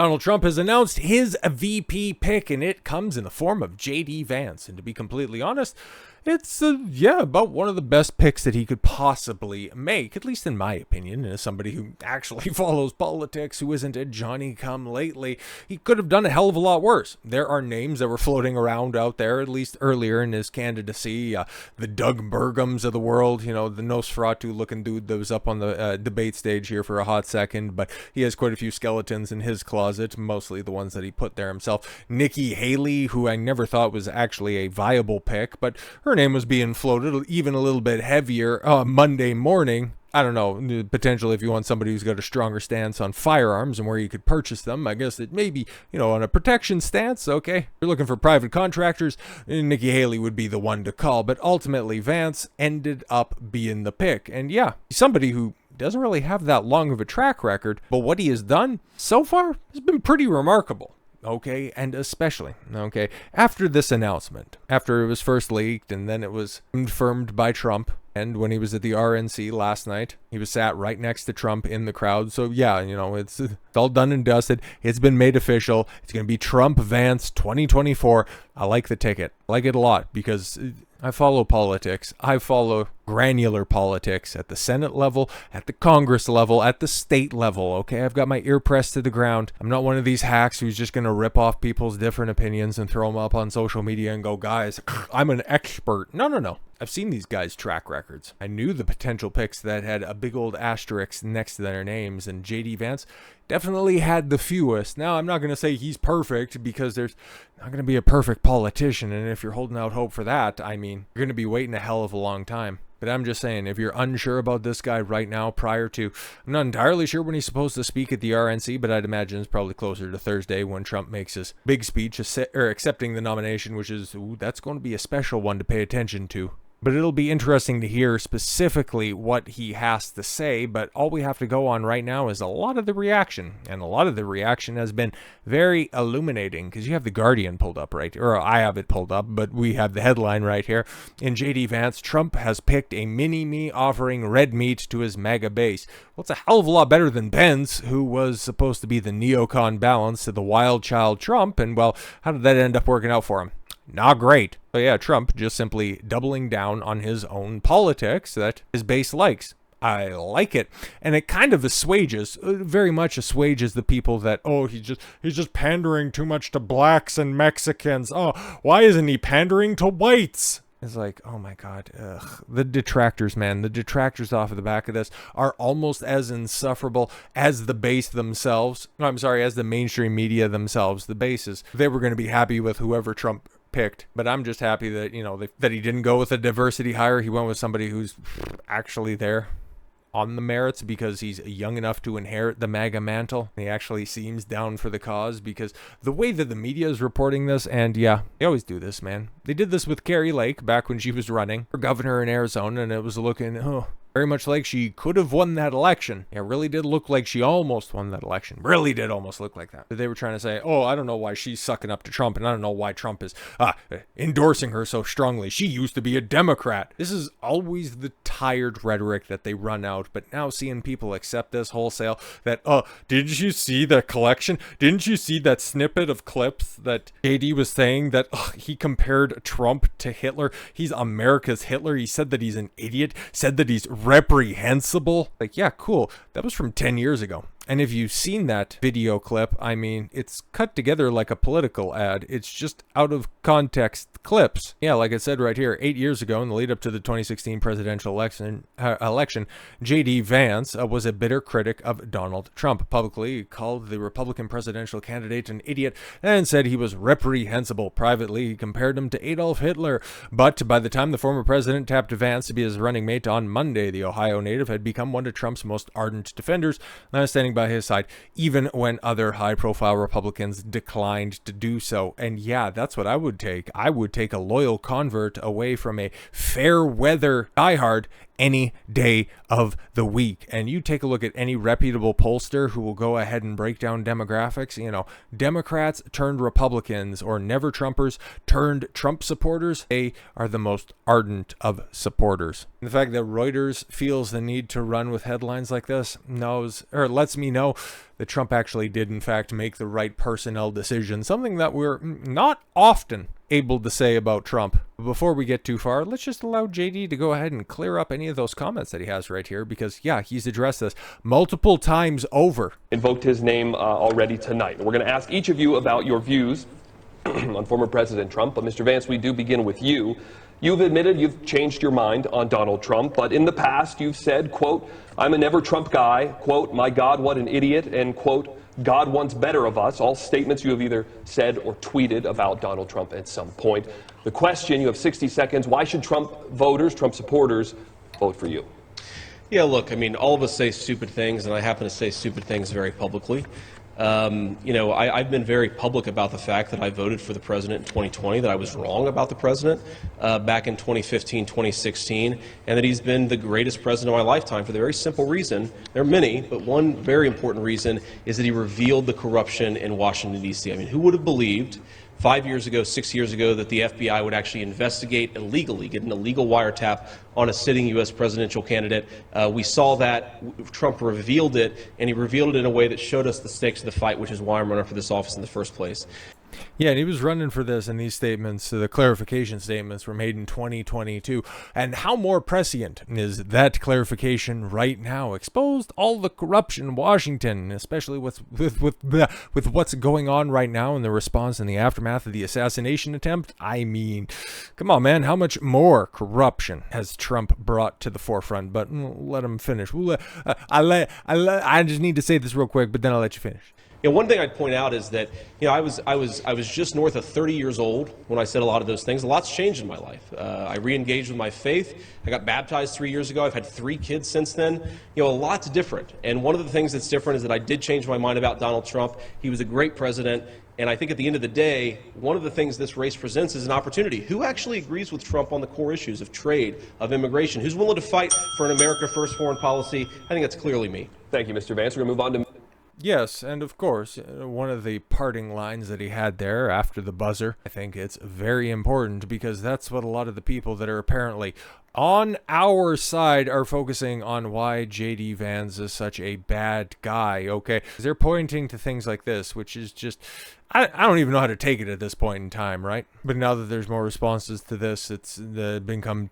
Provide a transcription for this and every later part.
Donald Trump has announced his VP pick, and it comes in the form of J.D. Vance. And to be completely honest, it's, about one of the best picks that he could possibly make, at least in my opinion. And as somebody who actually follows politics, who isn't a Johnny-come-lately, he could have done a hell of a lot worse. There are names that were floating around out there, at least earlier in his candidacy, the Doug Burgums of the world, the Nosferatu-looking dude that was up on the debate stage here for a hot second, but he has quite a few skeletons in his closet, mostly the ones that he put there himself. Nikki Haley, who I never thought was actually a viable pick, but her name was being floated even a little bit heavier Monday morning. I don't know, potentially if you want somebody who's got a stronger stance on firearms and where you could purchase them, I guess it may be, on a protection stance, okay? If you're looking for private contractors, Nikki Haley would be the one to call, but ultimately Vance ended up being the pick. And yeah, somebody who doesn't really have that long of a track record, but what he has done so far has been pretty remarkable. Okay, and especially, after this announcement, after it was first leaked and then it was confirmed by Trump, and when he was at the RNC last night, he was sat right next to Trump in the crowd. So yeah, it's all done and dusted. It's been made official. It's going to be Trump Vance 2024. I like the ticket. I like it a lot because I follow politics. I follow granular politics at the Senate level, at the Congress level, at the state level, okay? I've got my ear pressed to the ground. I'm not one of these hacks who's just going to rip off people's different opinions and throw them up on social media and go, guys, I'm an expert. No. I've seen these guys' track records. I knew the potential picks that had a big old asterisk next to their names, and J.D. Vance definitely had the fewest. Now, I'm not going to say he's perfect because there's not going to be a perfect politician, and if you're holding out hope for that, you're going to be waiting a hell of a long time. But I'm just saying, if you're unsure about this guy right now prior to, I'm not entirely sure when he's supposed to speak at the RNC, but I'd imagine it's probably closer to Thursday when Trump makes his big speech accepting the nomination, which is, that's going to be a special one to pay attention to. But it'll be interesting to hear specifically what he has to say, but all we have to go on right now is a lot of the reaction. And a lot of the reaction has been very illuminating, because you have The Guardian pulled up right, or I have it pulled up, but we have the headline right here. In J.D. Vance, Trump has picked a mini-me offering red meat to his MAGA base. Well, it's a hell of a lot better than Pence, who was supposed to be the neocon balance to the wild child Trump, and well, how did that end up working out for him? Not great. But yeah, Trump just simply doubling down on his own politics that his base likes. I like it. And it kind of assuages, very much assuages the people that, he's just pandering too much to blacks and Mexicans. Oh, why isn't he pandering to whites? It's like, oh my God, the detractors, man. The detractors off of the back of this are almost as insufferable as the base themselves. As the mainstream media themselves, the bases. They were going to be happy with whoever Trump picked, but I'm just happy that, that he didn't go with a diversity hire. He went with somebody who's actually there on the merits because he's young enough to inherit the MAGA mantle. He actually seems down for the cause because the way that the media is reporting this, and yeah, they always do this, man. They did this with Kari Lake back when she was running for governor in Arizona, and it was looking, very much like she could have won that election. It really did look like she almost won that election. Really did almost look like that. They were trying to say, I don't know why she's sucking up to Trump, and I don't know why Trump is endorsing her so strongly. She used to be a Democrat. This is always the tired rhetoric that they run out, but now seeing people accept this wholesale that, didn't you see the collection? Didn't you see that snippet of clips that J.D. was saying that he compared Trump to Hitler? He's America's Hitler. He said that he's an idiot, said that he's reprehensible. Like, yeah, cool. That was from 10 years ago. And if you've seen that video clip, it's cut together like a political ad. It's just out of context clips. Yeah, like I said right here, 8 years ago in the lead up to the 2016 presidential election, J.D. Vance was a bitter critic of Donald Trump. Publicly called the Republican presidential candidate an idiot and said he was reprehensible. Privately, he compared him to Adolf Hitler. But by the time the former president tapped Vance to be his running mate on Monday, the Ohio native had become one of Trump's most ardent defenders, standing by his side, even when other high-profile Republicans declined to do so. And yeah, that's what I would take. I would take a loyal convert away from a fair-weather diehard any day of the week. And you take a look at any reputable pollster who will go ahead and break down demographics. Democrats turned Republicans, or never Trumpers turned Trump supporters, they are the most ardent of supporters. And the fact that Reuters feels the need to run with headlines like this lets me know that Trump actually did in fact make the right personnel decision, something that we're not often able to say about Trump. Before we get too far, let's just allow JD to go ahead and clear up any of those comments that he has right here, because he's addressed this multiple times over. Invoked his name already tonight. We're going to ask each of you about your views on former President Trump, but Mr. Vance, we do begin with you. You've admitted you've changed your mind on Donald Trump, but in the past you've said, quote, "I'm a never Trump guy," quote, "My God, what an idiot," and quote, "God wants better of us," all statements you have either said or tweeted about Donald Trump at some point. The question, you have 60 seconds, why should Trump voters, Trump supporters, vote for you? Yeah, look, all of us say stupid things, and I happen to say stupid things very publicly. I've been very public about the fact that I voted for the president in 2020, that I was wrong about the president back in 2015, 2016, and that he's been the greatest president of my lifetime for the very simple reason, there are many, but one very important reason is that he revealed the corruption in Washington, D.C. Who would have believed 5 years ago, 6 years ago, that the FBI would actually investigate illegally, get an illegal wiretap on a sitting U.S. presidential candidate? We saw that. Trump revealed it, and he revealed it in a way that showed us the stakes of the fight, which is why I'm running for this office in the first place. Yeah, and he was running for this, and these statements, the clarification statements, were made in 2022. And how more prescient is that clarification right now? Exposed all the corruption in Washington, especially with what's going on right now in the response and the aftermath of the assassination attempt. Come on, man, how much more corruption has Trump brought to the forefront? But let him finish. I just need to say this real quick, but then I'll let you finish. One thing I'd point out is that I was just north of 30 years old when I said a lot of those things. A lot's changed in my life. I re-engaged with my faith. I got baptized 3 years ago. I've had 3 kids since then. A lot's different. And one of the things that's different is that I did change my mind about Donald Trump. He was a great president. And I think at the end of the day, one of the things this race presents is an opportunity. Who actually agrees with Trump on the core issues of trade, of immigration? Who's willing to fight for an America First foreign policy? I think that's clearly me. Thank you, Mr. Vance. We're going to move on to... Yes, and of course, one of the parting lines that he had there after the buzzer, I think it's very important, because that's what a lot of the people that are apparently on our side are focusing on, why J.D. Vance is such a bad guy, okay? They're pointing to things like this, which is just... I don't even know how to take it at this point in time, right? But now that there's more responses to this, it's become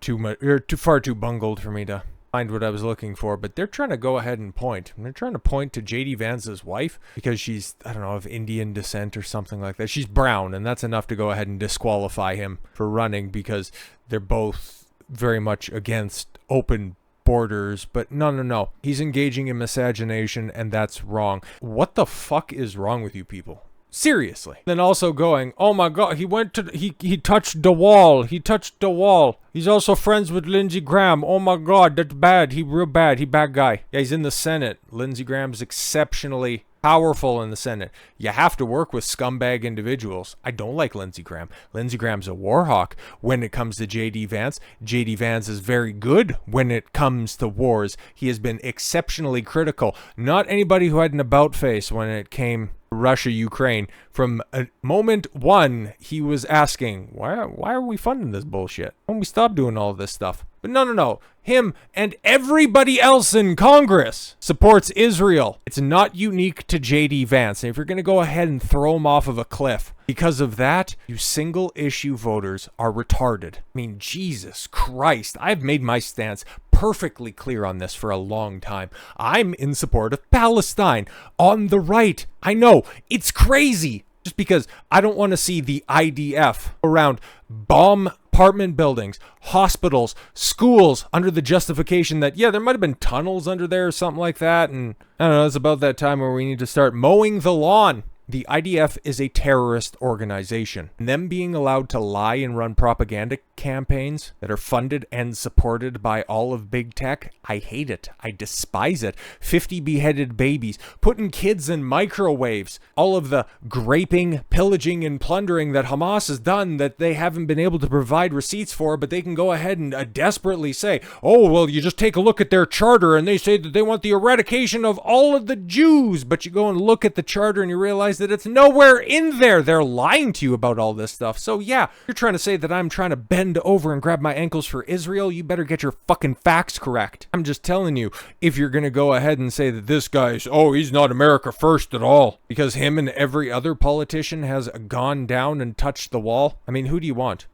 far too bungled for me to find what I was looking for. But they're trying to go ahead and point. And they're trying to point to J.D. Vance's wife because she's, of Indian descent or something like that. She's brown, and that's enough to go ahead and disqualify him for running, because they're both very much against open borders. But no. He's engaging in miscegenation, and that's wrong. What the fuck is wrong with you people? Seriously. Then also going, oh my God, he touched the wall. He touched the wall. He's also friends with Lindsey Graham. Oh my God, that's bad. He real bad. He bad guy. Yeah, he's in the Senate. Lindsey Graham's exceptionally powerful in the Senate. You have to work with scumbag individuals. I don't like Lindsey Graham. Lindsey Graham's a war hawk when it comes to J.D. Vance. J.D. Vance is very good when it comes to wars. He has been exceptionally critical. Not anybody who had an about face when it came Russia, Ukraine. From moment one, he was asking, why are we funding this bullshit? Why don't we stop doing all this stuff? But no. Him and everybody else in Congress supports Israel. It's not unique to J.D. Vance. And if you're going to go ahead and throw him off of a cliff because of that, you single issue voters are retarded. Jesus Christ. I've made my stance perfectly clear on this for a long time. I'm in support of Palestine on the right. I know, it's crazy. Just because I don't want to see the IDF around bomb apartment buildings, hospitals, schools, under the justification that, there might have been tunnels under there or something like that. And I don't know, it's about that time where we need to start mowing the lawn. The IDF is a terrorist organization. And them being allowed to lie and run propaganda campaigns that are funded and supported by all of big tech, I hate it. I despise it. 50 beheaded babies, putting kids in microwaves, all of the raping, pillaging, and plundering that Hamas has done that they haven't been able to provide receipts for, but they can go ahead and desperately say, oh, well, you just take a look at their charter and they say that they want the eradication of all of the Jews, but you go and look at the charter and you realize that it's nowhere in there. They're lying to you about all this stuff. So yeah, you're trying to say that I'm trying to bend over and grab my ankles for Israel. You better get your fucking facts correct. I'm just telling you, if you're going to go ahead and say that this guy's, oh, he's not America first at all, because him and every other politician has gone down and touched the wall. I mean, who do you want?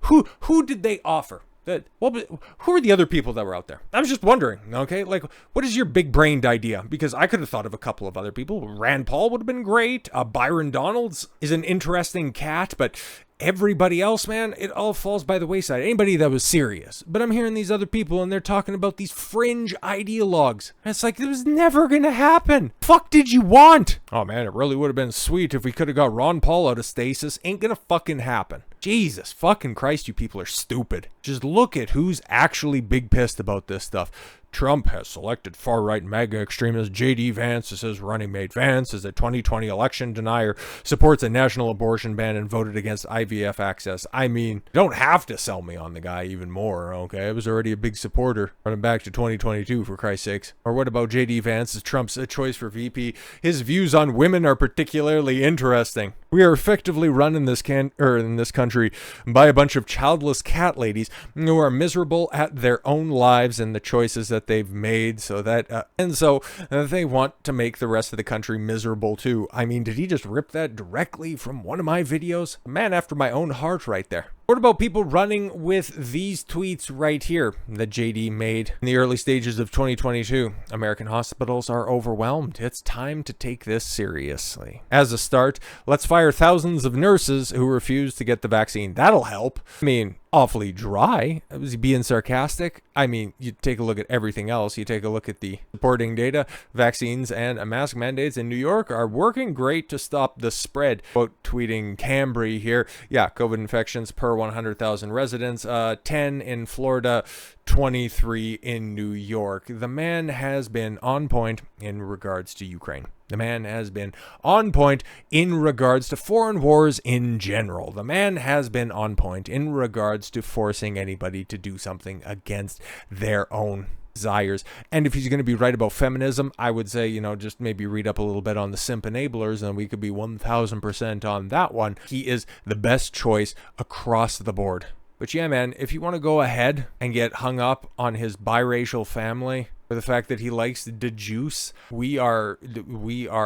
Who did they offer? Who are the other people that were out there? I was just wondering, okay? Like, what is your big-brained idea? Because I could have thought of a couple of other people. Rand Paul would have been great. Byron Donalds is an interesting cat, but everybody else, man, it all falls by the wayside. Anybody that was serious. But I'm hearing these other people, and they're talking about these fringe ideologues. And it's like, it was never gonna happen. Fuck did you want? Oh, man, it really would have been sweet if we could have got Ron Paul out of stasis. Ain't gonna fucking happen. Jesus fucking Christ, you people are stupid. Just look at who's actually big pissed about this stuff. Trump has selected far-right MAGA extremist J.D. Vance as his running mate. Vance is a 2020 election denier, supports a national abortion ban, and voted against IVF access. I mean, you don't have to sell me on the guy even more, okay? I was already a big supporter, running back to 2022, for Christ's sakes. Or what about J.D. Vance as Trump's choice for VP? His views on women are particularly interesting. We are effectively run in this country by a bunch of childless cat ladies who are miserable at their own lives and the choices that they've made, so they want to make the rest of the country miserable too. I mean, did he just rip that directly from one of my videos? A man after my own heart right there. What about people running with these tweets right here that JD made in the early stages of 2022? American hospitals are overwhelmed. It's time to take this seriously. As a start, let's fire thousands of nurses who refuse to get the vaccine. That'll help. I mean, awfully dry. Was he being sarcastic? I mean, you take a look at everything else. You take a look at the supporting data. Vaccines and mask mandates in New York are working great to stop the spread. Quote tweeting Cambry here. Yeah, COVID infections per 100,000 residents. 10 in Florida, 23 in New York. The man has been on point in regards to Ukraine. The man has been on point in regards to foreign wars in general. The man has been on point in regards to forcing anybody to do something against their own desires. And if he's going to be right about feminism, I would say, just maybe read up a little bit on the simp enablers, and we could be 1,000% on that one. He is the best choice across the board. But yeah, man, if you want to go ahead and get hung up on his biracial family, or the fact that he likes the juice, we are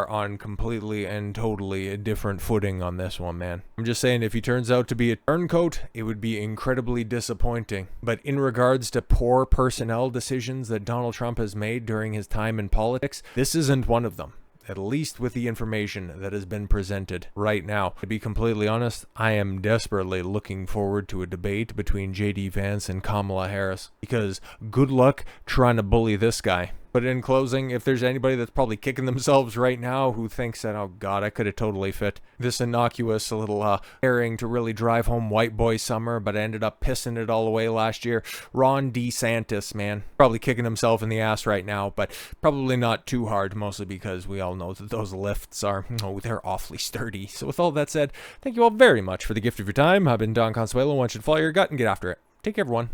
on completely and totally a different footing on this one, man. I'm just saying, if he turns out to be a turncoat, it would be incredibly disappointing. But in regards to poor personnel decisions that Donald Trump has made during his time in politics, this isn't one of them. At least with the information that has been presented right now. To be completely honest, I am desperately looking forward to a debate between J.D. Vance and Kamala Harris, because good luck trying to bully this guy. But in closing, if there's anybody that's probably kicking themselves right now who thinks that, oh God, I could have totally fit this innocuous little airing to really drive home white boy summer, but I ended up pissing it all away last year. Ron DeSantis, man. Probably kicking himself in the ass right now, but probably not too hard, mostly because we all know that those lifts are, they're awfully sturdy. So with all that said, thank you all very much for the gift of your time. I've been Don Consuelo. I want you to follow your gut and get after it. Take care, everyone.